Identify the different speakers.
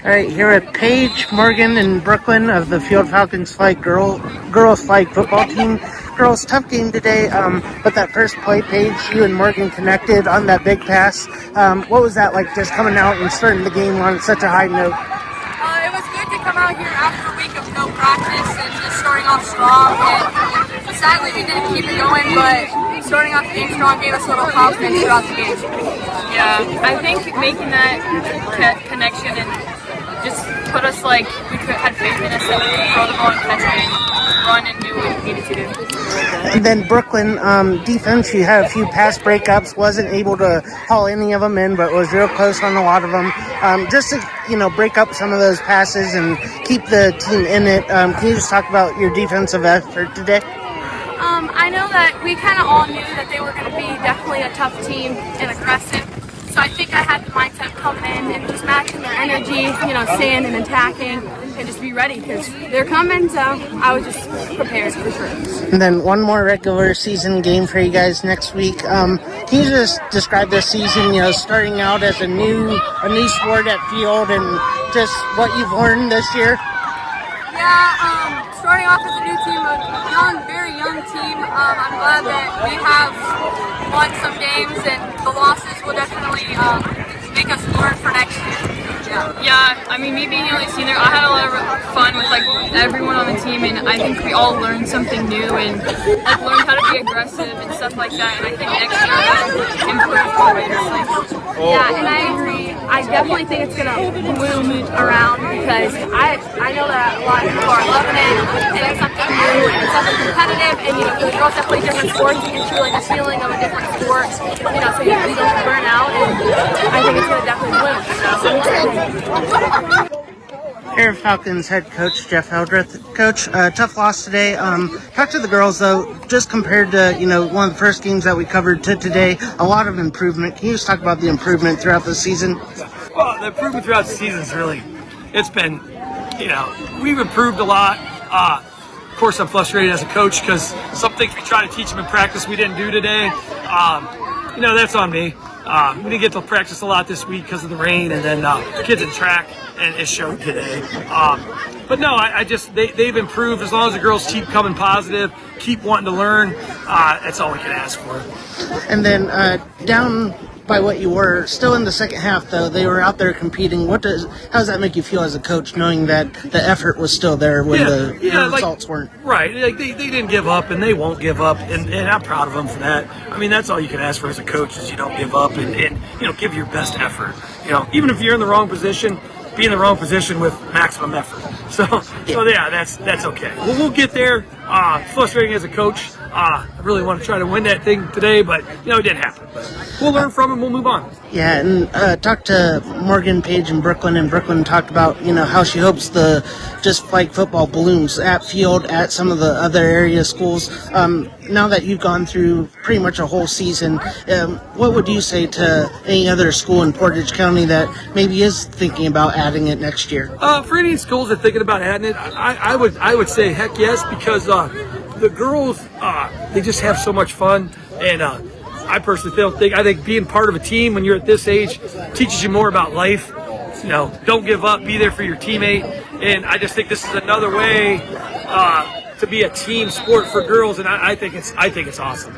Speaker 1: All right, here at Paige, Morgan, and Brooklyn of the Field Falcons girls flag football team. Girls, tough game today, but that first play, Paige, you and Morgan connected on that big pass. What was that like, just coming out and starting the game on such a high note?
Speaker 2: It was good to come out here after a week of no practice and just starting off strong. And sadly, we didn't keep it going, but starting off the game strong gave us a little confidence throughout the game.
Speaker 3: Yeah, I think making that connection and just put us like had faith in us that we could throw the ball and catch it and run and do what we needed to do.
Speaker 1: And then Brooklyn defense, you had a few pass breakups, wasn't able to haul any of them in, but was real close on a lot of them. Just to break up some of those passes and keep the team in it. Can you just talk about your defensive effort today?
Speaker 2: I know that we kind of all knew that they were going to be definitely a tough team and aggressive. So I think I had the mindset coming in and just matching their energy, staying and attacking and just be ready because they're coming. So I was just prepared for sure.
Speaker 1: And then one more regular season game for you guys next week. Can you just describe this season, starting out as a new sport at field and just what you've learned this year?
Speaker 2: Yeah, starting off as a new team, a very young team. I'm glad that we have won some games, and the losses will definitely make us learn for next year.
Speaker 3: Yeah, I mean, me being the only senior, I had a lot of fun with everyone on the team, and I think we all learned something new and learned how to be aggressive and stuff like that. And I think next year will improve tremendously.
Speaker 2: Yeah, and I agree. I definitely think it's gonna move around because I know that a lot of people are loving it, and it's something new and it's something competitive. And for the girls that play different sports, you can feel like a feeling of a different sport. So you don't burn out, and I think it's gonna definitely win. So.
Speaker 1: Here, Falcons head coach Jeff Eldreth. Coach, tough loss today. Talk to the girls though. Just compared to one of the first games that we covered to today, a lot of improvement. Can you just talk about the improvement throughout the season?
Speaker 4: Well, the improvement throughout the season is it's been, we've improved a lot. Of course, I'm frustrated as a coach because some things we try to teach them in practice we didn't do today. That's on me. We didn't get to practice a lot this week because of the rain, and then kids in track, and it showed today. But no, they've improved as long as the girls keep coming positive, keep wanting to learn. That's all we can ask for.
Speaker 1: And then down by what you were, still in the second half though, they were out there competing. How does that make you feel as a coach, knowing that the effort was still there when the results weren't?
Speaker 4: Right, they didn't give up, and they won't give up, and I'm proud of them for that. I mean, that's all you can ask for as a coach is you don't give up and give your best effort. Even if you're in the wrong position, be in the wrong position with maximum effort. So that's okay. We'll get there. Frustrating as a coach. I really want to try to win that thing today, but it didn't happen. We'll learn from it and we'll move on.
Speaker 1: Yeah, and talked to Morgan, Paige, and Brooklyn talked about how she hopes the just flag football blooms at field at some of the other area schools. Now that you've gone through pretty much a whole season, what would you say to any other school in Portage County that maybe is thinking about adding it next year?
Speaker 4: For any schools that are thinking about adding it, I would say heck yes, because the girls they just have so much fun, and I personally I think being part of a team when you're at this age teaches you more about life. Don't give up, be there for your teammate, and I just think this is another way to be a team sport for girls, and I think it's awesome.